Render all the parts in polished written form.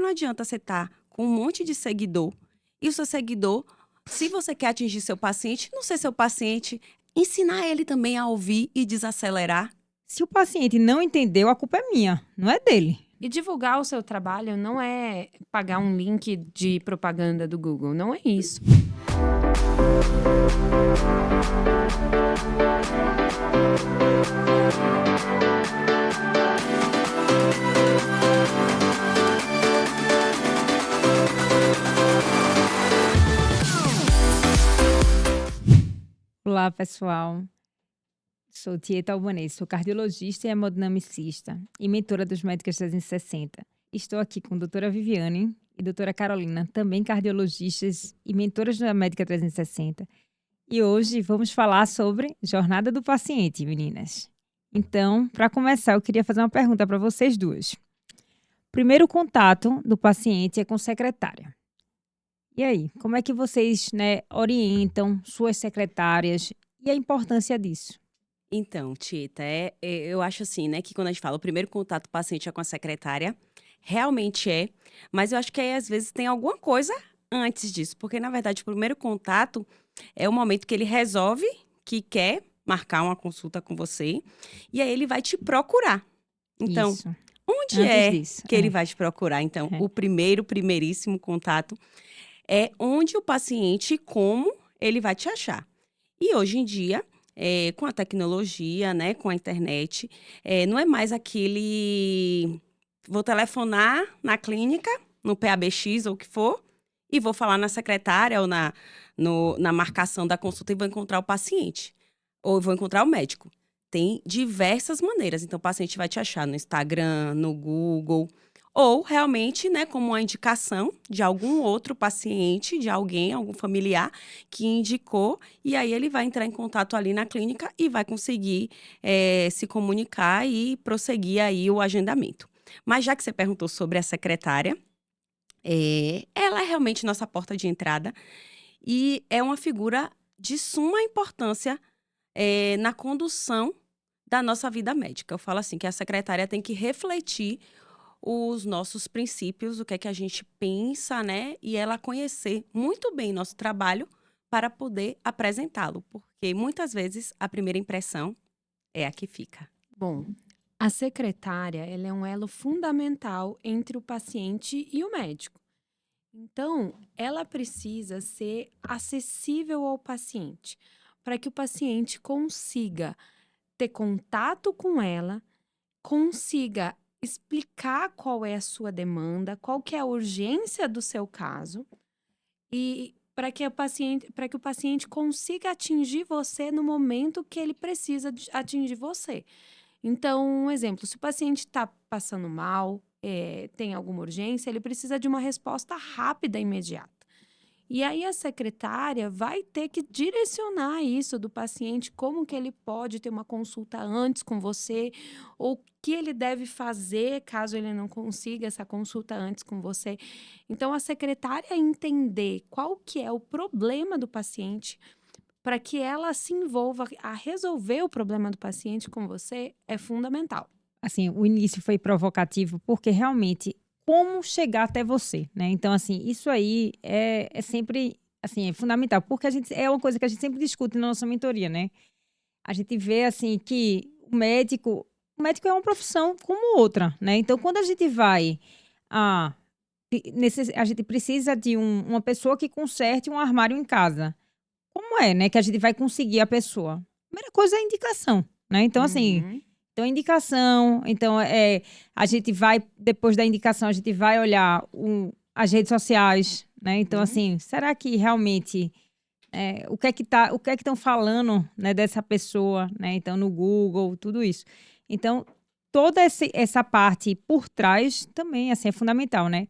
não adianta você estar com um monte de seguidor e o seu seguidor, se você quer atingir seu paciente, não ser seu paciente, ensinar ele também a ouvir e desacelerar. Se o paciente não entendeu, a culpa é minha, não é dele. E divulgar o seu trabalho não é pagar um link de propaganda do Google, não é isso. Olá, pessoal. Sou Tieta Albanese, sou cardiologista e hemodinamicista e mentora dos Médicas 360. Estou aqui com a doutora Viviane e doutora Carolina, também cardiologistas e mentoras da Médica 360. E hoje vamos falar sobre jornada do paciente, meninas. Então, para começar, eu queria fazer uma pergunta para vocês duas. Primeiro contato do paciente é com secretária. E aí, como é que vocês, orientam suas secretárias e a importância disso? Então, Tieta, eu acho assim, né, que quando a gente fala o primeiro contato do paciente é com a secretária, realmente é, mas eu acho que aí às vezes tem alguma coisa antes disso, porque na verdade o primeiro contato é o momento que ele resolve que quer marcar uma consulta com você e aí ele vai te procurar. Então, Isso. onde Antes disso, que ele vai te procurar? Então, o primeiríssimo contato é onde o paciente e como ele vai te achar. E hoje em dia, com a tecnologia, né, com a internet, não é mais aquele... Vou telefonar na clínica, no PABX ou o que for, e vou falar na secretária ou na marcação da consulta e vou encontrar o paciente. Ou vou encontrar o médico. Tem diversas maneiras. Então, o paciente vai te achar no Instagram, no Google... Ou, realmente, né, como uma indicação de algum outro paciente, de alguém, algum familiar que indicou. E aí, ele vai entrar em contato ali na clínica e vai conseguir se comunicar e prosseguir aí o agendamento. Mas já que você perguntou sobre a secretária, ela é realmente nossa porta de entrada. E é uma figura de suma importância na condução da nossa vida médica. Eu falo assim, que a secretária tem que refletir os nossos princípios, o que é que a gente pensa, né? E ela conhecer muito bem nosso trabalho para poder apresentá-lo. Porque muitas vezes a primeira impressão é a que fica. Bom, a secretária, ela é um elo fundamental entre o paciente e o médico. Então, ela precisa ser acessível ao paciente, para que o paciente consiga ter contato com ela, consiga explicar qual é a sua demanda, qual que é a urgência do seu caso e para que o paciente consiga atingir você no momento que ele precisa atingir você. Então, um exemplo, se o paciente está passando mal, tem alguma urgência, ele precisa de uma resposta rápida e imediata. E aí a secretária vai ter que direcionar isso do paciente, como que ele pode ter uma consulta antes com você, ou o que ele deve fazer caso ele não consiga essa consulta antes com você. Então, a secretária entender qual que é o problema do paciente, para que ela se envolva a resolver o problema do paciente com você, é fundamental. Assim, o início foi provocativo porque realmente como chegar até você, né? Então, assim, isso aí é sempre, assim, é fundamental, porque é uma coisa que a gente sempre discute na nossa mentoria, né? A gente vê, assim, que o médico é uma profissão como outra, né? Então, quando a gente vai a gente precisa de uma pessoa que conserte um armário em casa. Como é, né, que a gente vai conseguir a pessoa? A primeira coisa é a indicação, né? Então, assim, então, indicação, então, a gente vai, depois da indicação, a gente vai olhar as redes sociais, né? Então, assim, será que realmente, o que é que estão falando, né, dessa pessoa, né? Então, no Google, tudo isso. Então, toda essa parte por trás também, assim, é fundamental, né?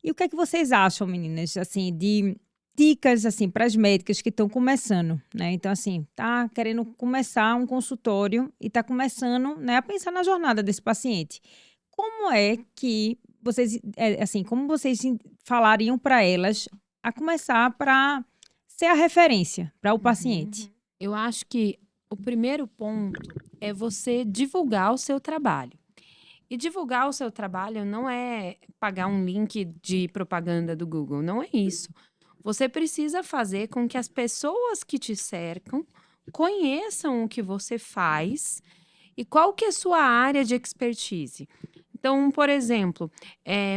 E o que é que vocês acham, meninas, assim, de dicas, assim, para as médicas que estão começando, né? Então, assim, tá querendo começar um consultório e tá começando, né, a pensar na jornada desse paciente. Como é que vocês, assim, como vocês falariam para elas a começar para ser a referência para o paciente? Eu acho que o primeiro ponto é você divulgar o seu trabalho. E divulgar o seu trabalho não é pagar um link de propaganda do Google, não é isso. Você precisa fazer com que as pessoas que te cercam conheçam o que você faz e qual que é a sua área de expertise. Então, por exemplo,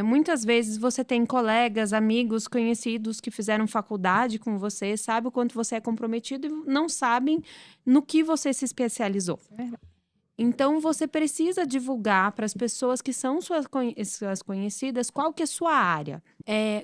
muitas vezes você tem colegas, amigos, conhecidos que fizeram faculdade com você, sabe o quanto você é comprometido e não sabem no que você se especializou. É verdade. Então, você precisa divulgar para as pessoas que são suas conhecidas qual que é a sua área.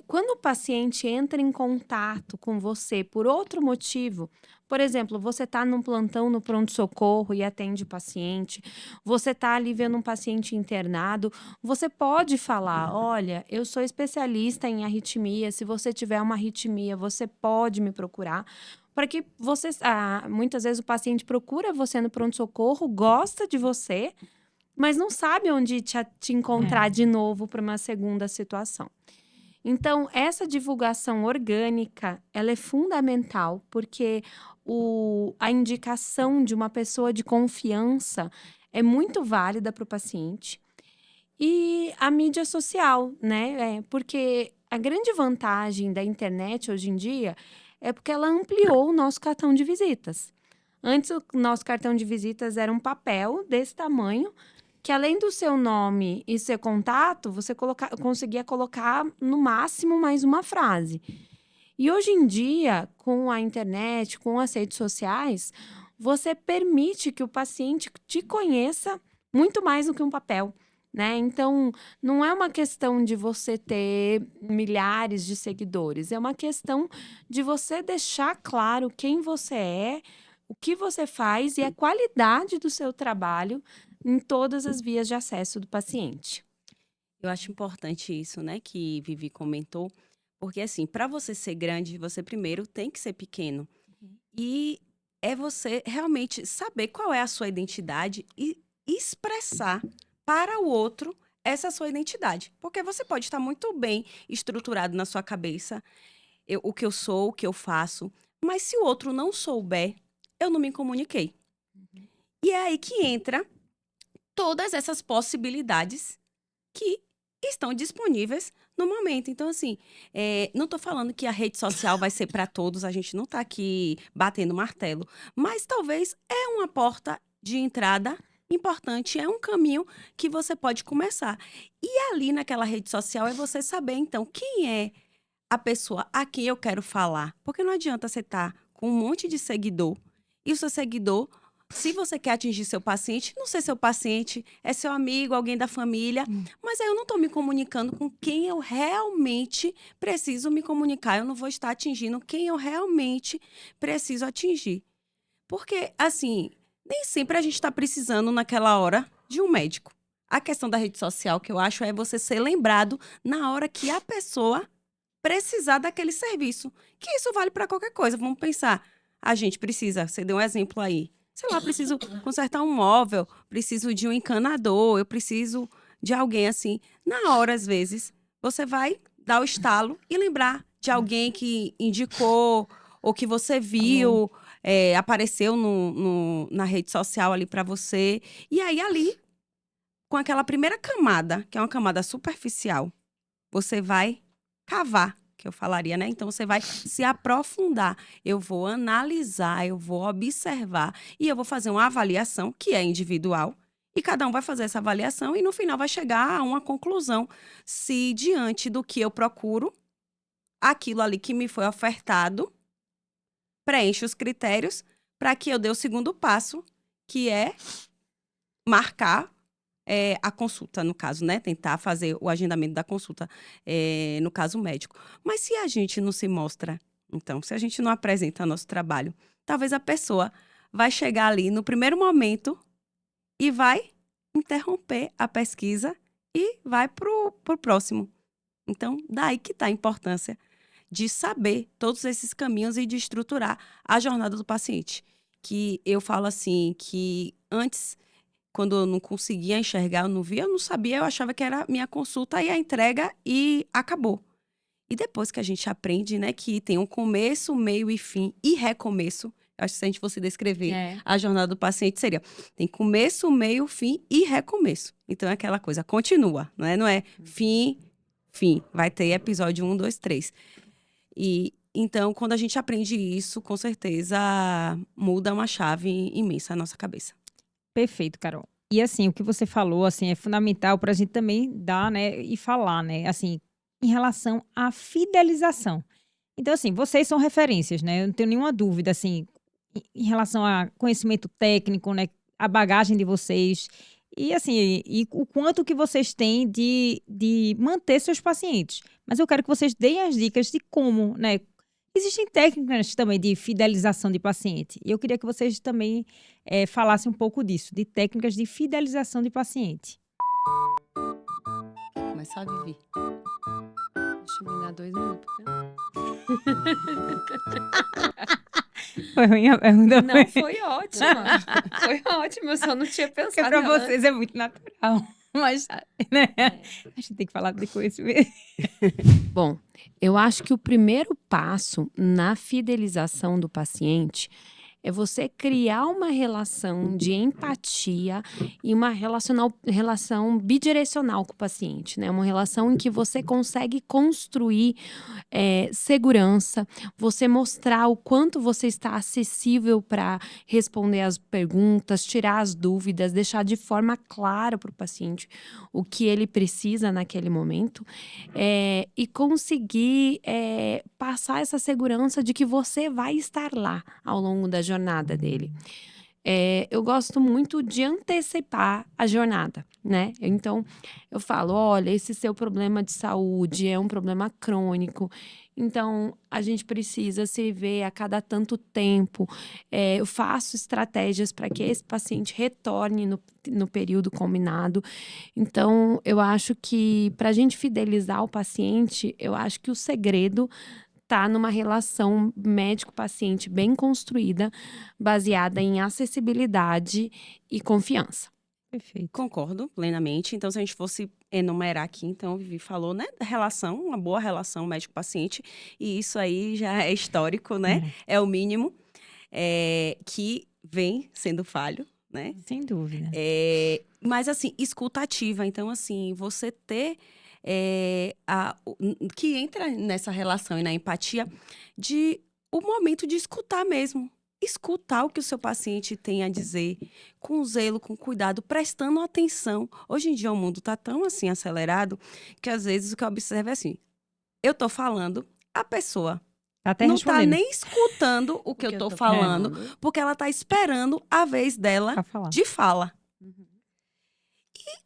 Quando o paciente entra em contato com você por outro motivo, por exemplo, você está num plantão no pronto-socorro e atende o paciente, você está ali vendo um paciente internado, você pode falar: olha, eu sou especialista em arritmia, se você tiver uma arritmia, você pode me procurar. Para que você, muitas vezes o paciente procura você no pronto-socorro, gosta de você, mas não sabe onde te encontrar de novo para uma segunda situação. Então, essa divulgação orgânica, ela é fundamental, porque a indicação de uma pessoa de confiança é muito válida para o paciente. E a mídia social, né? Porque a grande vantagem da internet hoje em dia é porque ela ampliou o nosso cartão de visitas. Antes, o nosso cartão de visitas era um papel desse tamanho, que além do seu nome e seu contato, você conseguia colocar no máximo mais uma frase. E hoje em dia, com a internet, com as redes sociais, você permite que o paciente te conheça muito mais do que um papel, né? Então, não é uma questão de você ter milhares de seguidores, é uma questão de você deixar claro quem você é, o que você faz e a qualidade do seu trabalho em todas as vias de acesso do paciente. Eu acho importante isso, né, que Vivi comentou, porque assim, para você ser grande, você primeiro tem que ser pequeno. E é você realmente saber qual é a sua identidade e expressar para o outro essa sua identidade. Porque você pode estar muito bem estruturado na sua cabeça, o que eu sou, o que eu faço, mas se o outro não souber, eu não me comuniquei. E é aí que entra todas essas possibilidades que estão disponíveis no momento. Então, assim, não estou falando que a rede social vai ser para todos, a gente não está aqui batendo martelo, mas talvez é uma porta de entrada importante, é um caminho que você pode começar. E ali naquela rede social é você saber, então, quem é a pessoa a quem eu quero falar. Porque não adianta você estar com um monte de seguidor e o seu seguidor, se você quer atingir seu paciente, não sei se seu paciente é seu amigo, alguém da família, mas aí eu não estou me comunicando com quem eu realmente preciso me comunicar. Eu não vou estar atingindo quem eu realmente preciso atingir. Porque, assim, nem sempre a gente está precisando naquela hora de um médico. A questão da rede social, que eu acho, é você ser lembrado na hora que a pessoa precisar daquele serviço. Que isso vale para qualquer coisa. Vamos pensar. A gente precisa, você deu um exemplo aí. Sei lá, preciso consertar um móvel, preciso de um encanador, eu preciso de alguém assim. Na hora, às vezes, você vai dar o estalo e lembrar de alguém que indicou ou que você viu, apareceu na rede social ali para você. E aí, ali, com aquela primeira camada, que é uma camada superficial, você vai cavar, que eu falaria, né? Então, você vai se aprofundar. Eu vou analisar, eu vou observar e eu vou fazer uma avaliação que é individual. E cada um vai fazer essa avaliação e, no final, vai chegar a uma conclusão. Se, diante do que eu procuro, aquilo ali que me foi ofertado preenche os critérios para que eu dê o segundo passo, que é marcar a consulta, no caso, né? Tentar fazer o agendamento da consulta, no caso médico. Mas se a gente não se mostra, então, se a gente não apresenta nosso trabalho, talvez a pessoa vai chegar ali no primeiro momento e vai interromper a pesquisa e vai pro próximo. Então, daí que está a importância de saber todos esses caminhos e de estruturar a jornada do paciente. Que eu falo assim, que antes, quando eu não conseguia enxergar, eu não via, eu não sabia, eu achava que era minha consulta e a entrega e acabou. E depois que a gente aprende, né, que tem um começo, meio e fim e recomeço, Acho que se a gente fosse descrever É. a jornada do paciente, seria: tem começo, meio, fim e recomeço. Então, é aquela coisa, continua, não é fim, fim. Vai ter episódio 1, 2, 3. E então, quando a gente aprende isso, com certeza muda uma chave imensa na nossa cabeça. Perfeito, Carol. E assim, o que você falou, assim, é fundamental para a gente também dar, né, e falar, né, assim, em relação à fidelização. Então, assim, vocês são referências, né? Eu não tenho nenhuma dúvida, assim, em relação a conhecimento técnico, né, a bagagem de vocês e, assim, e o quanto que vocês têm de manter seus pacientes. Mas eu quero que vocês deem as dicas de como, né? Existem técnicas também de fidelização de paciente. E eu queria que vocês também falassem um pouco disso, de técnicas de fidelização de paciente. Começar a viver. Deixa eu me dar 2 minutos. Foi ruim a pergunta? Não, foi ótima. Foi ótimo, eu só não tinha Porque pensado para nela. vocês é muito natural. Mas, né? A gente tem que falar de conhecimento. Bom, eu acho que o primeiro passo na fidelização do paciente é você criar uma relação de empatia e uma relação bidirecional com o paciente, né? Uma relação em que você consegue construir segurança, você mostrar o quanto você está acessível para responder as perguntas, tirar as dúvidas, deixar de forma clara para o paciente o que ele precisa naquele momento, e conseguir passar essa segurança de que você vai estar lá ao longo da jornada dele. Eu gosto muito de antecipar a jornada, né? Então, eu falo, olha, esse seu problema de saúde é um problema crônico, então a gente precisa se ver a cada tanto tempo. Eu faço estratégias para que esse paciente retorne no período combinado. Então, eu acho que para a gente fidelizar o paciente, eu acho que o segredo está numa relação médico-paciente bem construída, baseada em acessibilidade e confiança. Perfeito. Concordo plenamente. Então, se a gente fosse enumerar aqui, então, Vivi falou, né, da relação, uma boa relação médico-paciente, e isso aí já é histórico, né? É o mínimo, que vem sendo falho, né? Sem dúvida. Mas, assim, escuta ativa. Então, assim, você ter que entra nessa relação e na empatia de o momento de escutar mesmo. Escutar o que o seu paciente tem a dizer, com zelo, com cuidado, prestando atenção. Hoje em dia o mundo está tão assim acelerado que às vezes o que eu observo é assim: eu tô falando, a pessoa Tá até não tá respondendo nem escutando o que eu tô falando, porque ela tá esperando a vez dela pra falar. de fala.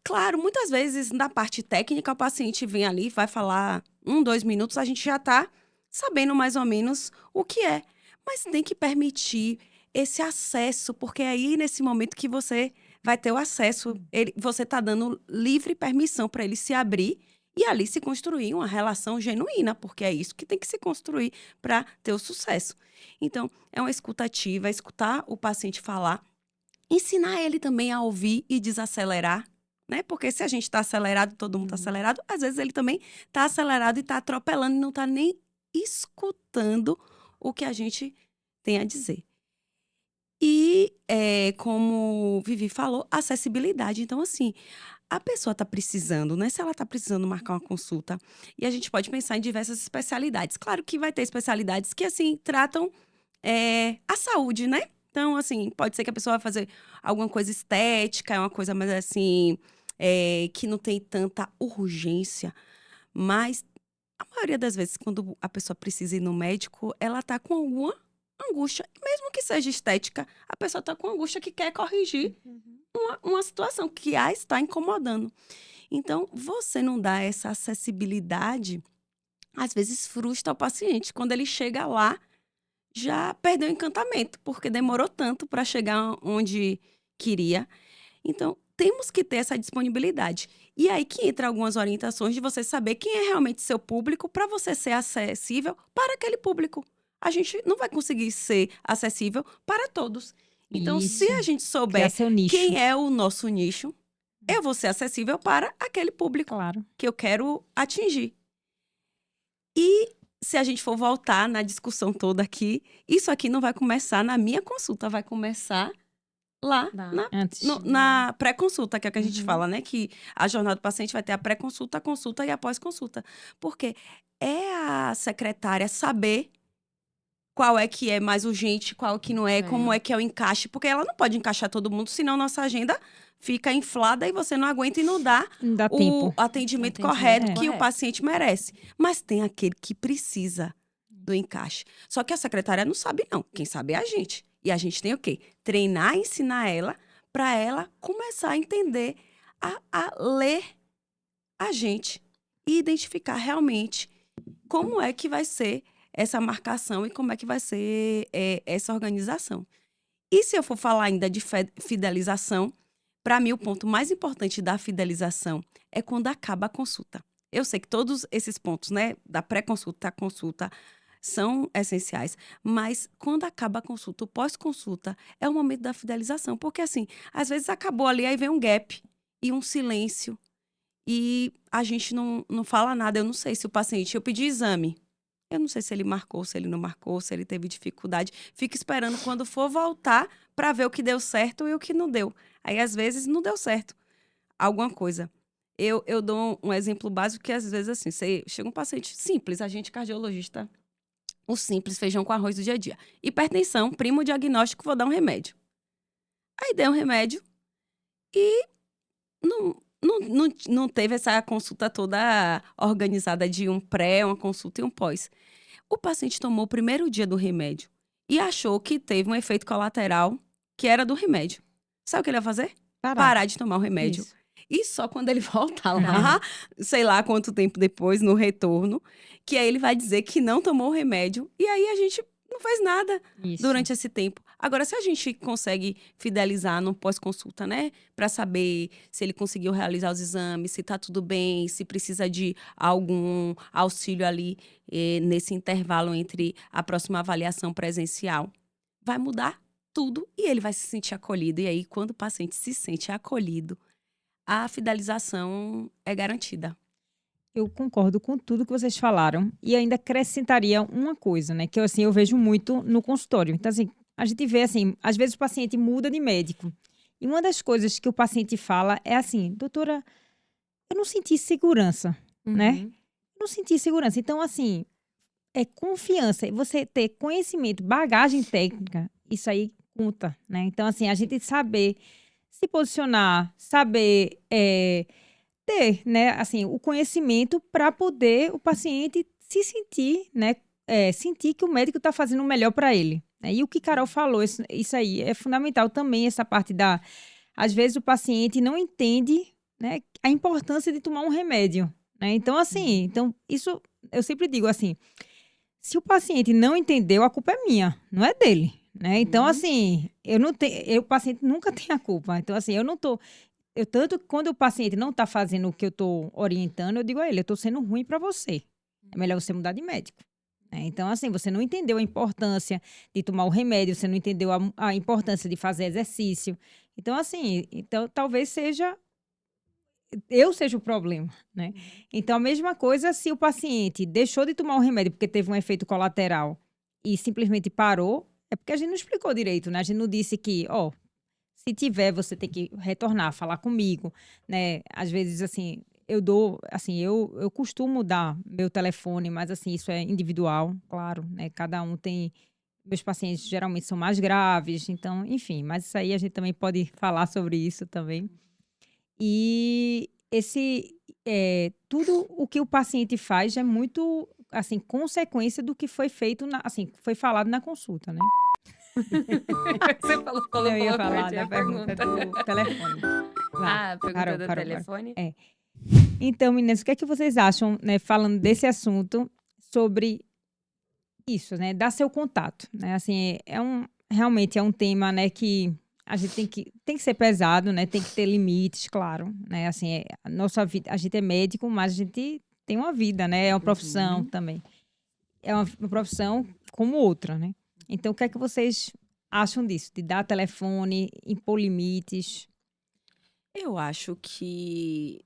Claro, muitas vezes na parte técnica o paciente vem ali, vai falar 1, 2 minutos, a gente já tá sabendo mais ou menos o que é. Mas tem que permitir esse acesso, porque é aí nesse momento que você vai ter o acesso. Você tá dando livre permissão para ele se abrir e ali se construir uma relação genuína, porque é isso que tem que se construir para ter o sucesso. Então, é uma escuta ativa, escutar o paciente falar, ensinar ele também a ouvir e desacelerar, né? Porque se a gente está acelerado, todo mundo está acelerado, às vezes ele também está acelerado e está atropelando e não está nem escutando o que a gente tem a dizer. E, como Vivi falou, acessibilidade. Então, assim, a pessoa está precisando, né? Se ela está precisando marcar uma consulta, e a gente pode pensar em diversas especialidades. Claro que vai ter especialidades que, assim, tratam a saúde, né? Então, assim, pode ser que a pessoa vai fazer alguma coisa estética, é uma coisa mais, assim, que não tem tanta urgência. Mas a maioria das vezes, quando a pessoa precisa ir no médico, ela tá com alguma angústia. Mesmo que seja estética, a pessoa tá com angústia que quer corrigir uma situação que a está incomodando. Então, você não dá essa acessibilidade, às vezes frustra o paciente. Quando ele chega lá, já perdeu o encantamento, porque demorou tanto para chegar onde queria. Então, temos que ter essa disponibilidade. E aí que entra algumas orientações de você saber quem é realmente seu público para você ser acessível para aquele público. A gente não vai conseguir ser acessível para todos. Então, Isso. se a gente Criar souber seu nicho. quem é o nosso nicho, eu vou ser acessível para aquele público Claro. que eu quero atingir. E se a gente for voltar na discussão toda aqui, isso aqui não vai começar na minha consulta, vai começar lá Antes. na pré-consulta, que é o que a gente fala, né? Que a jornada do paciente vai ter a pré-consulta, a consulta e a pós-consulta. Porque é a secretária saber qual é que é mais urgente, qual que não é, como é que é o encaixe. Porque ela não pode encaixar todo mundo, senão nossa agenda fica inflada e você não aguenta e não dá Não dá o tempo. atendimento correto que o paciente merece. Mas tem aquele que precisa do encaixe. Só que a secretária não sabe, não. Quem sabe é a gente. E a gente tem o quê? Treinar, ensinar ela, para ela começar a entender, a ler a gente e identificar realmente como é que vai ser essa marcação e como é que vai ser essa organização. E se eu for falar ainda de fidelização, para mim o ponto mais importante da fidelização é quando acaba a consulta. Eu sei que todos esses pontos, né, da pré-consulta à consulta, são essenciais, mas quando acaba a consulta, o pós-consulta, é o momento da fidelização, porque assim, às vezes acabou ali, aí vem um gap e um silêncio, e a gente não fala nada. Eu não sei se o paciente, eu pedi exame, eu não sei se ele marcou, se ele não marcou, se ele teve dificuldade, fica esperando quando for voltar para ver o que deu certo e o que não deu. Aí, às vezes, não deu certo alguma coisa. Eu dou um exemplo básico que, às vezes, assim, chega um paciente simples, a gente cardiologista, o simples, feijão com arroz do dia a dia. Hipertensão, primo diagnóstico, vou dar um remédio. Aí dei um remédio e não teve essa consulta toda organizada de um pré, uma consulta e um pós. O paciente tomou o primeiro dia do remédio e achou que teve um efeito colateral que era do remédio. Sabe o que ele vai fazer? Parar de tomar o remédio. Isso. E só quando ele voltar lá, sei lá quanto tempo depois, no retorno, que aí ele vai dizer que não tomou o remédio. E aí a gente não fez nada durante esse tempo. Agora, se a gente consegue fidelizar no pós-consulta, né? Para saber se ele conseguiu realizar os exames, se tá tudo bem, se precisa de algum auxílio ali nesse intervalo entre a próxima avaliação presencial, vai mudar tudo e ele vai se sentir acolhido. E aí, quando o paciente se sente acolhido, a fidelização é garantida. Eu concordo com tudo que vocês falaram e ainda acrescentaria uma coisa, né? Que eu vejo muito no consultório. Então, assim, a gente vê, assim, às vezes o paciente muda de médico. E uma das coisas que o paciente fala é assim, doutora, eu não senti segurança, né? Não senti segurança. Então, assim, é confiança. Você ter conhecimento, bagagem técnica, isso aí conta, né? Então, assim, a gente saber se posicionar, saber ter, né, assim, o conhecimento para poder o paciente se sentir, né, sentir que o médico está fazendo o melhor para ele. Né? E o que Carol falou, isso aí é fundamental também, essa parte às vezes o paciente não entende, né, a importância de tomar um remédio. Né? Então, assim, isso eu sempre digo assim, se o paciente não entendeu, a culpa é minha, não é dele. Né? Então, assim, o paciente nunca tem a culpa. Então, assim, tanto que quando o paciente não está fazendo o que eu estou orientando, eu digo a ele, eu estou sendo ruim para você. É melhor você mudar de médico. Né? Então, assim, você não entendeu a importância de tomar o remédio, você não entendeu a importância de fazer exercício. Então, assim, talvez eu seja o problema, né? Então, a mesma coisa se o paciente deixou de tomar o remédio porque teve um efeito colateral e simplesmente parou, é porque a gente não explicou direito, né? A gente não disse que, se tiver, você tem que retornar, falar comigo, né? Às vezes, assim, eu costumo dar meu telefone, mas, assim, isso é individual, claro, né? Cada um tem... Meus pacientes geralmente são mais graves, então, enfim. Mas isso aí a gente também pode falar sobre isso também. E tudo o que o paciente faz é muito, assim, consequência do que foi feito, foi falado na consulta, né? Você falou Eu ia falar a da pergunta do telefone. A pergunta do Parou. telefone? Então, meninas, o que é que vocês acham, né, falando desse assunto, sobre isso, né, dar seu contato, né? Assim, realmente é um tema, né, que a gente tem que ser pesado, né? Tem que ter limites, claro, né? Assim, a nossa vida, a gente é médico, mas a gente tem uma vida, né? É uma profissão também. É uma profissão como outra, né? Então, o que é que vocês acham disso? De dar telefone, impor limites? Eu acho que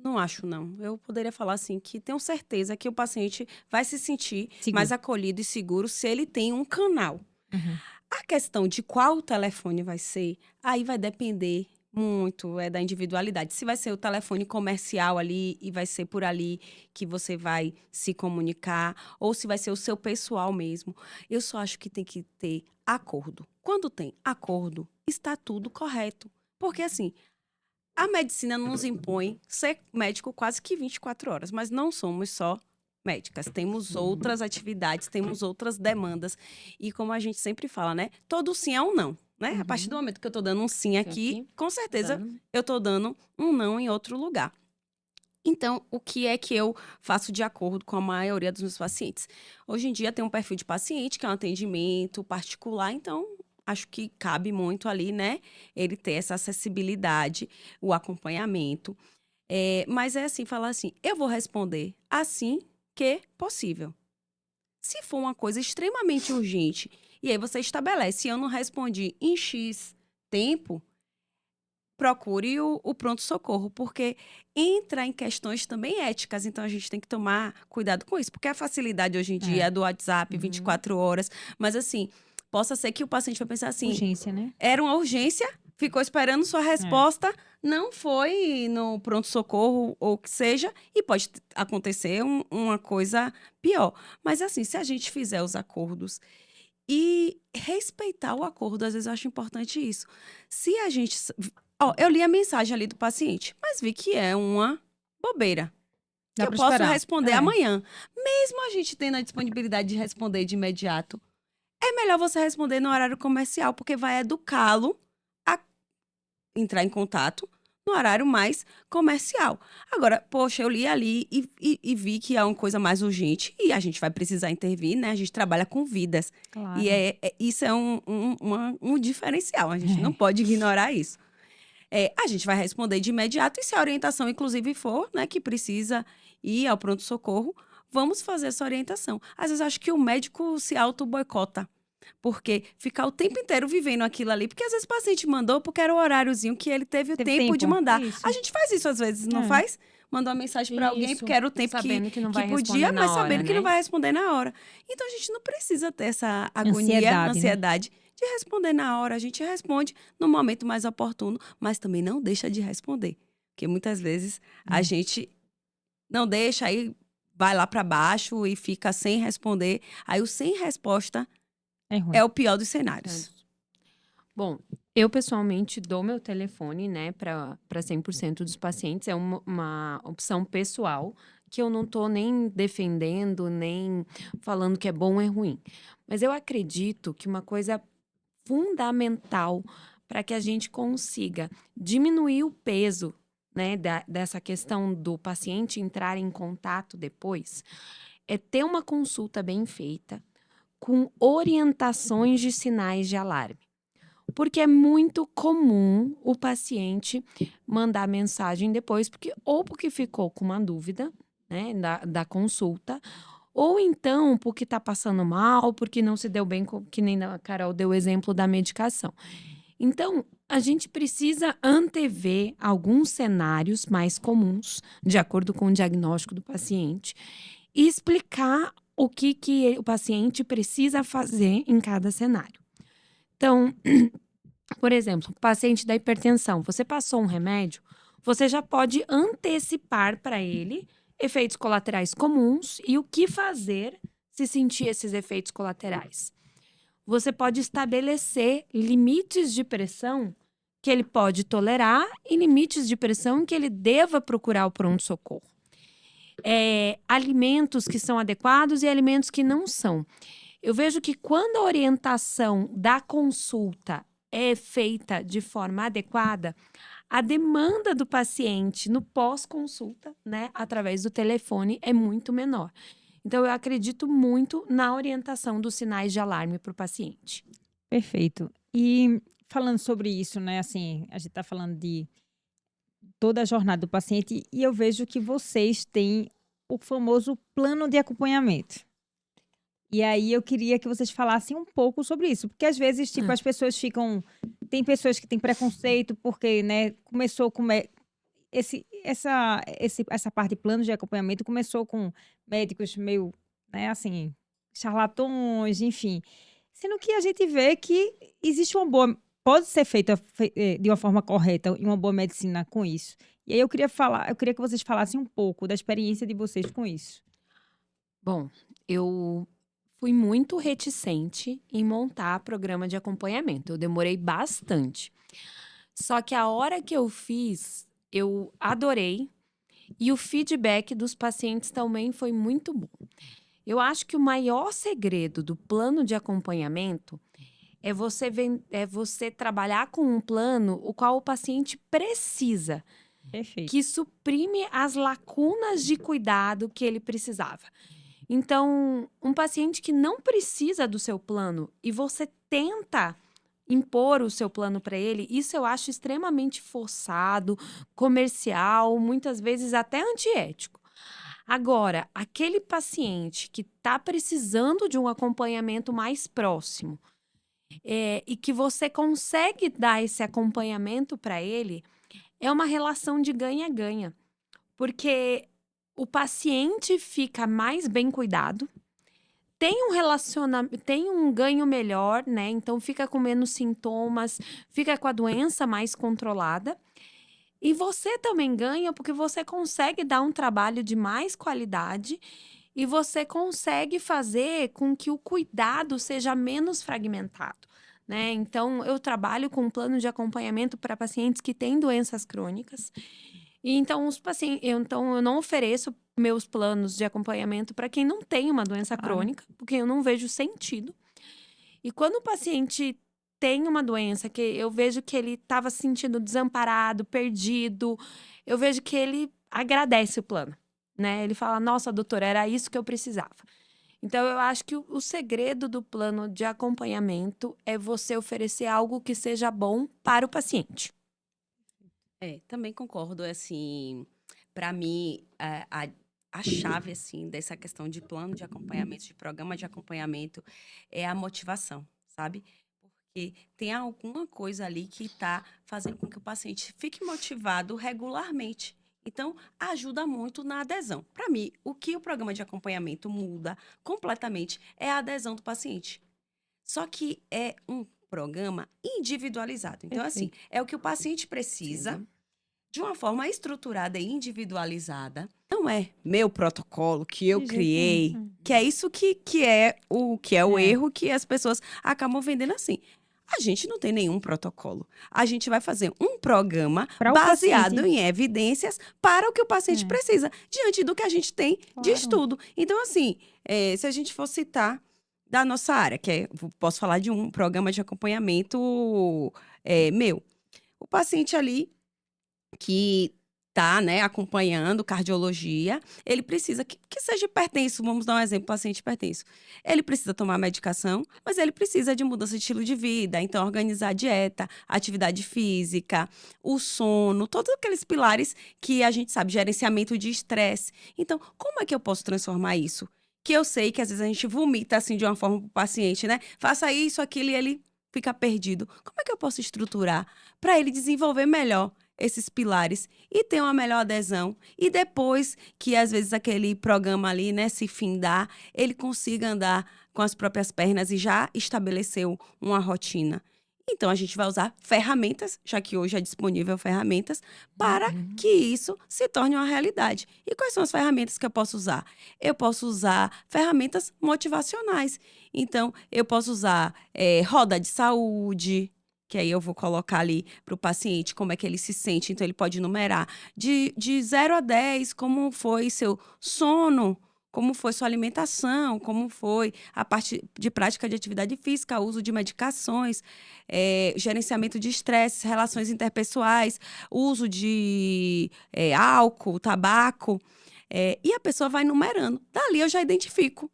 Não acho, não. Eu poderia falar assim que tenho certeza que o paciente vai se sentir Seguro. mais acolhido e seguro se ele tem um canal. Uhum. A questão de qual telefone vai ser, aí vai depender muito da individualidade. Se vai ser o telefone comercial ali e vai ser por ali que você vai se comunicar, ou se vai ser o seu pessoal mesmo. Eu só acho que tem que ter acordo. Quando tem acordo, está tudo correto. Porque assim, a medicina nos impõe ser médico quase que 24 horas, mas não somos só médicas. Temos outras atividades, temos outras demandas. E como a gente sempre fala, né? Todo sim é um não, né? A partir do momento que eu tô dando um sim aqui, com certeza eu tô dando um não em outro lugar. Então, o que é que eu faço de acordo com a maioria dos meus pacientes? Hoje em dia tem um perfil de paciente, que é um atendimento particular, então acho que cabe muito ali, né? Ele ter essa acessibilidade, o acompanhamento. Mas é assim, falar assim, eu vou responder assim que possível. Se for uma coisa extremamente urgente, e aí você estabelece, eu não respondi em X tempo, procure o pronto-socorro, porque entra em questões também éticas, então a gente tem que tomar cuidado com isso, porque a facilidade hoje em dia é do WhatsApp, 24 horas, mas assim, possa ser que o paciente vai pensar assim, Urgência, né? era uma urgência, ficou esperando sua resposta, não foi no pronto-socorro ou o que seja, e pode acontecer uma coisa pior. Mas assim, se a gente fizer os acordos e respeitar o acordo, às vezes eu acho importante isso. Se a gente... eu li a mensagem ali do paciente, mas vi que é uma bobeira. Dá Que eu pra posso esperar. responder amanhã. Mesmo a gente tendo a disponibilidade de responder de imediato, é melhor você responder no horário comercial, porque vai educá-lo a entrar em contato no horário mais comercial. Agora, poxa, eu li ali e vi que é uma coisa mais urgente e a gente vai precisar intervir, né? A gente trabalha com vidas. Claro. E isso é um diferencial, a gente não pode ignorar isso. A gente vai responder de imediato e se a orientação, inclusive, for, né, que precisa ir ao pronto-socorro, vamos fazer essa orientação. Às vezes, eu acho que o médico se auto-boicota. Porque ficar o tempo inteiro vivendo aquilo ali. Porque às vezes o paciente mandou porque era o horáriozinho que ele teve o tempo de mandar. Isso. A gente faz isso às vezes, não faz? Mandou uma mensagem para alguém porque era o tempo sabendo que não vai podia, responder mas na hora, sabendo que não né? vai responder na hora. Então a gente não precisa ter essa agonia, ansiedade de responder na hora. A gente responde no momento mais oportuno, mas também não deixa de responder. Porque muitas vezes a gente não deixa, aí vai lá para baixo e fica sem responder. Aí o sem resposta é o pior dos cenários. Bom, eu pessoalmente dou meu telefone, né, para 100% dos pacientes. É uma opção pessoal que eu não tô nem defendendo, nem falando que é bom ou é ruim. Mas eu acredito que uma coisa fundamental para que a gente consiga diminuir o peso, né, dessa questão do paciente entrar em contato depois, é ter uma consulta bem feita, com orientações de sinais de alarme. Porque é muito comum o paciente mandar mensagem depois, porque ficou com uma dúvida, né, da consulta, ou então porque está passando mal, porque não se deu bem, que nem a Carol deu o exemplo da medicação. Então, a gente precisa antever alguns cenários mais comuns, de acordo com o diagnóstico do paciente, e explicar o que o paciente precisa fazer em cada cenário. Então, por exemplo, paciente da hipertensão, você passou um remédio, você já pode antecipar para ele efeitos colaterais comuns e o que fazer se sentir esses efeitos colaterais. Você pode estabelecer limites de pressão que ele pode tolerar e limites de pressão que ele deva procurar o pronto-socorro. Alimentos que são adequados e alimentos que não são. Eu vejo que quando a orientação da consulta é feita de forma adequada, a demanda do paciente no pós-consulta, né, através do telefone, é muito menor. Então, eu acredito muito na orientação dos sinais de alarme para o paciente. Perfeito. E falando sobre isso, né, assim, a gente está falando de toda a jornada do paciente e eu vejo que vocês têm o famoso plano de acompanhamento. E aí eu queria que vocês falassem um pouco sobre isso, porque às vezes, tipo, as pessoas ficam... Tem pessoas que têm preconceito porque, né, começou com essa parte de plano de acompanhamento começou com médicos meio, né, assim, charlatões, enfim. Sendo que a gente vê que existe uma boa, pode ser feita de uma forma correta e uma boa medicina com isso. E aí eu queria que vocês falassem um pouco da experiência de vocês com isso. Bom, eu fui muito reticente em montar programa de acompanhamento. Eu demorei bastante. Só que a hora que eu fiz, eu adorei. E o feedback dos pacientes também foi muito bom. Eu acho que o maior segredo do plano de acompanhamento é você trabalhar com um plano o qual o paciente precisa, Perfeito. que suprime as lacunas de cuidado que ele precisava. Então, um paciente que não precisa do seu plano e você tenta impor o seu plano para ele, isso eu acho extremamente forçado, comercial, muitas vezes até antiético. Agora, aquele paciente que está precisando de um acompanhamento mais próximo, e que você consegue dar esse acompanhamento para ele, é uma relação de ganha-ganha. Porque o paciente fica mais bem cuidado, tem um ganho melhor, né? Então fica com menos sintomas, fica com a doença mais controlada. E você também ganha porque você consegue dar um trabalho de mais qualidade e você consegue fazer com que o cuidado seja menos fragmentado, né? Então, eu trabalho com um plano de acompanhamento para pacientes que têm doenças crônicas. E então, eu não ofereço meus planos de acompanhamento para quem não tem uma doença Claro. crônica, porque eu não vejo sentido. E quando o paciente tem uma doença que eu vejo que ele estava se sentindo desamparado, perdido, eu vejo que ele agradece o plano, né? Ele fala: "Nossa, doutora, era isso que eu precisava". Então, eu acho que o segredo do plano de acompanhamento é você oferecer algo que seja bom para o paciente. Também concordo, assim, para mim, a chave, assim, dessa questão de plano de acompanhamento, de programa de acompanhamento, é a motivação, sabe? Porque tem alguma coisa ali que está fazendo com que o paciente fique motivado regularmente. Então, ajuda muito na adesão. Para mim, o que o programa de acompanhamento muda completamente é a adesão do paciente. Só que é um programa individualizado. Então, assim, Perfeito. é o que o paciente precisa de uma forma estruturada e individualizada. Não é meu protocolo que eu De jeito nenhum. criei, que é isso que é o É. erro que as pessoas acabam vendendo assim. A gente não tem nenhum protocolo. A gente vai fazer um programa Para o baseado paciente. em evidências para o que o paciente É. precisa, diante do que a gente tem de Claro. estudo. Então, assim, se a gente for citar da nossa área, posso falar de um programa de acompanhamento meu. O paciente ali que tá, né, acompanhando cardiologia, ele precisa que seja hipertenso, vamos dar um exemplo, paciente hipertenso. Ele precisa tomar medicação, mas ele precisa de mudança de estilo de vida, então organizar a dieta, a atividade física, o sono, todos aqueles pilares que a gente sabe, gerenciamento de estresse. Então, como é que eu posso transformar isso? Que eu sei que às vezes a gente vomita assim de uma forma pro paciente, né? Faça isso, aquilo e ele fica perdido. Como é que eu posso estruturar para ele desenvolver melhor esses pilares e ter uma melhor adesão e depois que às vezes aquele programa ali, né, se findar, ele consiga andar com as próprias pernas e já estabeleceu uma rotina. Então a gente vai usar ferramentas, já que hoje é disponível ferramentas, para que isso se torne uma realidade. E quais são as ferramentas que eu posso usar? Eu posso usar ferramentas motivacionais. Então, eu posso usar roda de saúde, que aí eu vou colocar ali para o paciente como é que ele se sente. Então, ele pode numerar de 0 a 10, como foi seu sono, como foi sua alimentação, como foi a parte de prática de atividade física, uso de medicações, gerenciamento de estresse, relações interpessoais, uso de álcool, tabaco. E a pessoa vai numerando. Dali eu já identifico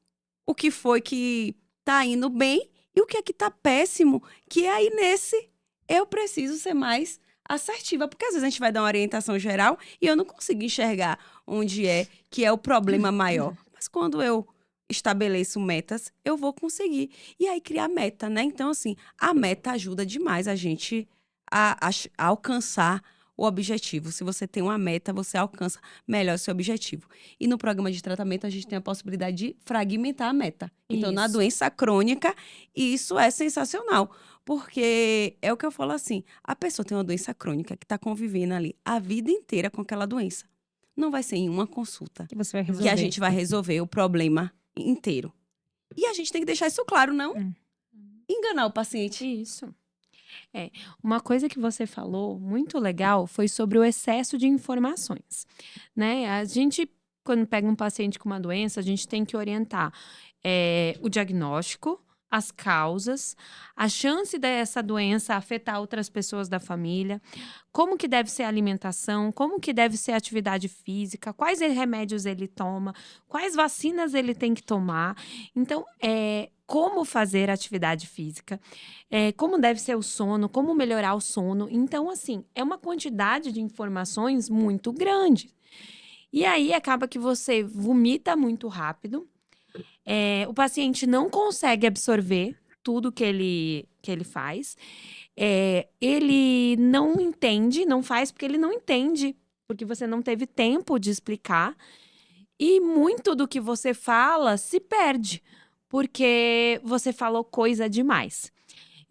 o que foi que tá indo bem e o que é que tá péssimo, que é aí nesse eu preciso ser mais assertiva, porque às vezes a gente vai dar uma orientação geral e eu não consigo enxergar onde é que é o problema maior. Mas quando eu estabeleço metas, eu vou conseguir. E aí criar meta, né? Então, assim, a meta ajuda demais a gente a alcançar o objetivo. Se você tem uma meta, você alcança melhor seu objetivo. E no programa de tratamento, a gente tem a possibilidade de fragmentar a meta. Então, na Isso. doença crônica, isso é sensacional. Porque é o que eu falo assim, a pessoa tem uma doença crônica que está convivendo ali a vida inteira com aquela doença. Não vai ser em uma consulta Que você vai que a resolver. gente vai resolver o problema inteiro. E a gente tem que deixar isso claro, não enganar o paciente. Isso. Uma coisa que você falou muito legal foi sobre o excesso de informações, né? A gente, quando pega um paciente com uma doença, a gente tem que orientar o diagnóstico, as causas, a chance dessa doença afetar outras pessoas da família, como que deve ser a alimentação, como que deve ser a atividade física, quais remédios ele toma, quais vacinas ele tem que tomar. Então, como fazer atividade física, como deve ser o sono, como melhorar o sono. Então, assim, é uma quantidade de informações muito grande. E aí acaba que você vomita muito rápido, o paciente não consegue absorver tudo que ele faz, ele não entende, não faz porque ele não entende, porque você não teve tempo de explicar. E muito do que você fala se perde, porque você falou coisa demais.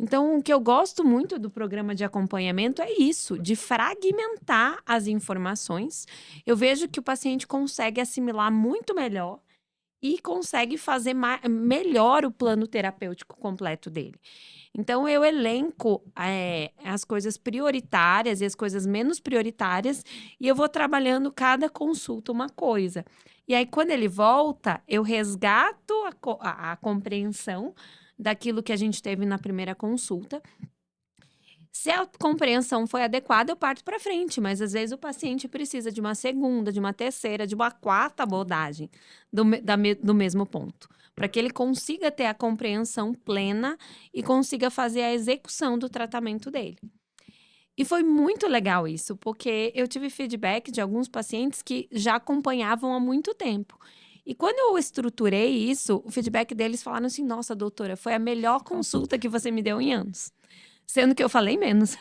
Então, o que eu gosto muito do programa de acompanhamento é isso, de fragmentar as informações. Eu vejo que o paciente consegue assimilar muito melhor e consegue fazer melhor o plano terapêutico completo dele. Então, eu elenco as coisas prioritárias e as coisas menos prioritárias e eu vou trabalhando cada consulta uma coisa. E aí, quando ele volta, eu resgato a compreensão daquilo que a gente teve na primeira consulta. Se a compreensão foi adequada, eu parto para frente, mas às vezes o paciente precisa de uma segunda, de uma terceira, de uma quarta abordagem do mesmo ponto, para que ele consiga ter a compreensão plena e consiga fazer a execução do tratamento dele. E foi muito legal isso, porque eu tive feedback de alguns pacientes que já acompanhavam há muito tempo. E quando eu estruturei isso, o feedback deles falaram assim: nossa, doutora, foi a melhor consulta que você me deu em anos. Sendo que eu falei menos.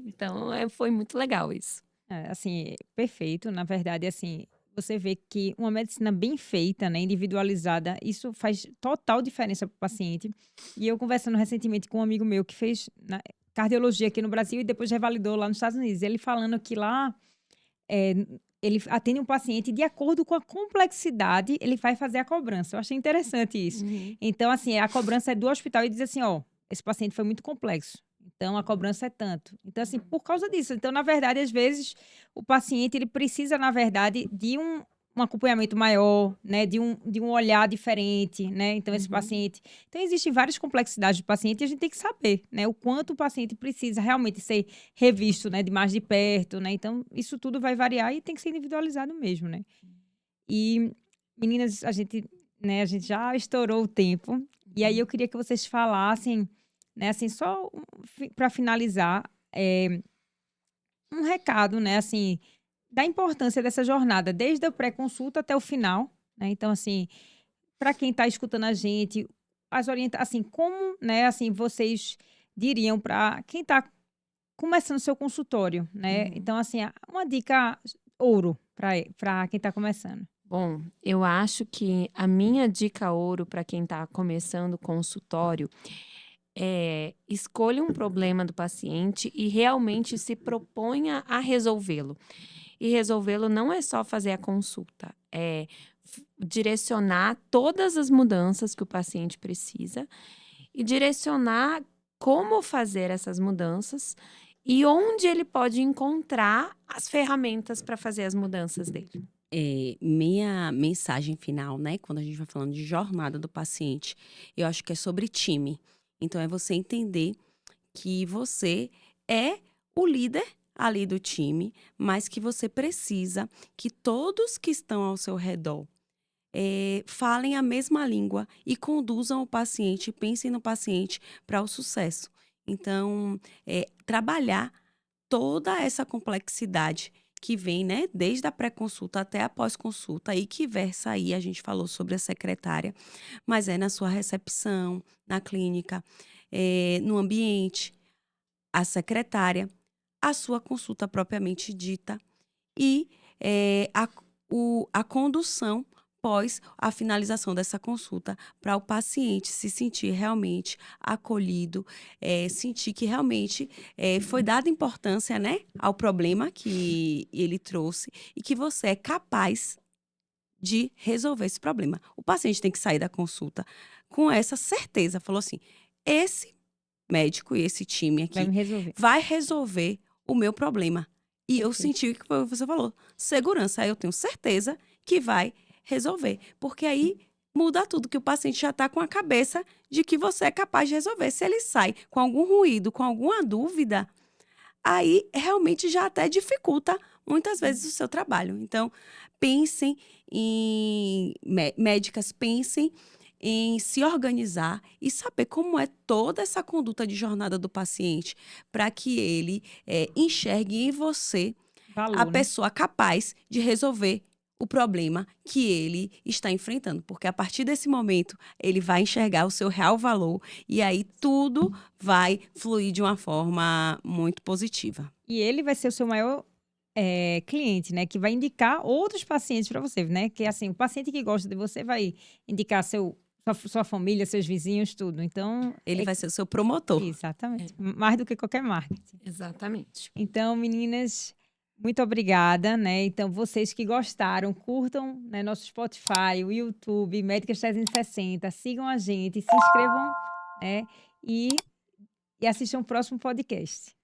Então, foi muito legal isso. Assim, perfeito. Na verdade, assim, você vê que uma medicina bem feita, né, individualizada, isso faz total diferença para o paciente. E eu conversando recentemente com um amigo meu que fez cardiologia aqui no Brasil e depois revalidou lá nos Estados Unidos. Ele falando que lá ele atende um paciente e de acordo com a complexidade, ele vai fazer a cobrança. Eu achei interessante isso. Então, assim, a cobrança é do hospital e diz assim, ó, esse paciente foi muito complexo. Então, a cobrança é tanto. Então, assim, por causa disso. Então, na verdade, às vezes, o paciente, ele precisa, na verdade, de um acompanhamento maior, né? De um olhar diferente, né? Então, esse paciente... Então, existem várias complexidades do paciente e a gente tem que saber, né? O quanto o paciente precisa realmente ser revisto, né? De mais de perto, né? Então, isso tudo vai variar e tem que ser individualizado mesmo, né? E, meninas, a gente já estourou o tempo. E aí, eu queria que vocês falassem, né, assim, só para finalizar, um recado, né, assim, da importância dessa jornada, desde a pré-consulta até o final, né? Então, assim, para quem está escutando a gente, assim, como, né, assim, vocês diriam para quem está começando o seu consultório, né? Então, assim, uma dica ouro para quem está começando. Bom, eu acho que a minha dica ouro para quem está começando o consultório escolha um problema do paciente e realmente se proponha a resolvê-lo. E resolvê-lo não é só fazer a consulta, é direcionar todas as mudanças que o paciente precisa e direcionar como fazer essas mudanças e onde ele pode encontrar as ferramentas para fazer as mudanças dele. Minha mensagem final, né, quando a gente vai falando de jornada do paciente, eu acho que é sobre time. Então, é você entender que você é o líder ali do time, mas que você precisa que todos que estão ao seu redor falem a mesma língua e conduzam o paciente, pensem no paciente para o sucesso. Então, trabalhar toda essa complexidade que vem, né, desde a pré-consulta até a pós-consulta e que versa aí, a gente falou sobre a secretária, mas na sua recepção, na clínica, no ambiente, a secretária, a sua consulta propriamente dita e a condução após a finalização dessa consulta, para o paciente se sentir realmente acolhido, sentir que realmente foi dada importância, né, ao problema que ele trouxe e que você é capaz de resolver esse problema. O paciente tem que sair da consulta com essa certeza, falou assim, esse médico e esse time aqui vai resolver o meu problema. E eu senti que foi o que você falou, segurança, aí eu tenho certeza que vai resolver, porque aí muda tudo, que o paciente já está com a cabeça de que você é capaz de resolver. Se ele sai com algum ruído, com alguma dúvida, aí realmente já até dificulta muitas vezes o seu trabalho. Então, pensem em médicas, pensem em se organizar e saber como é toda essa conduta de jornada do paciente, para que ele enxergue em você a pessoa capaz de resolver o problema que ele está enfrentando, porque a partir desse momento ele vai enxergar o seu real valor e aí tudo vai fluir de uma forma muito positiva. E ele vai ser o seu maior cliente, né? Que vai indicar outros pacientes para você, né? Que assim, o paciente que gosta de você vai indicar sua família, seus vizinhos, tudo. Então ele vai ser o seu promotor. Exatamente. Mais do que qualquer marketing. Exatamente. Então, meninas, muito obrigada, né? Então, vocês que gostaram, curtam, né, nosso Spotify, o YouTube, Médicas 360, sigam a gente, se inscrevam, né? E assistam o próximo podcast.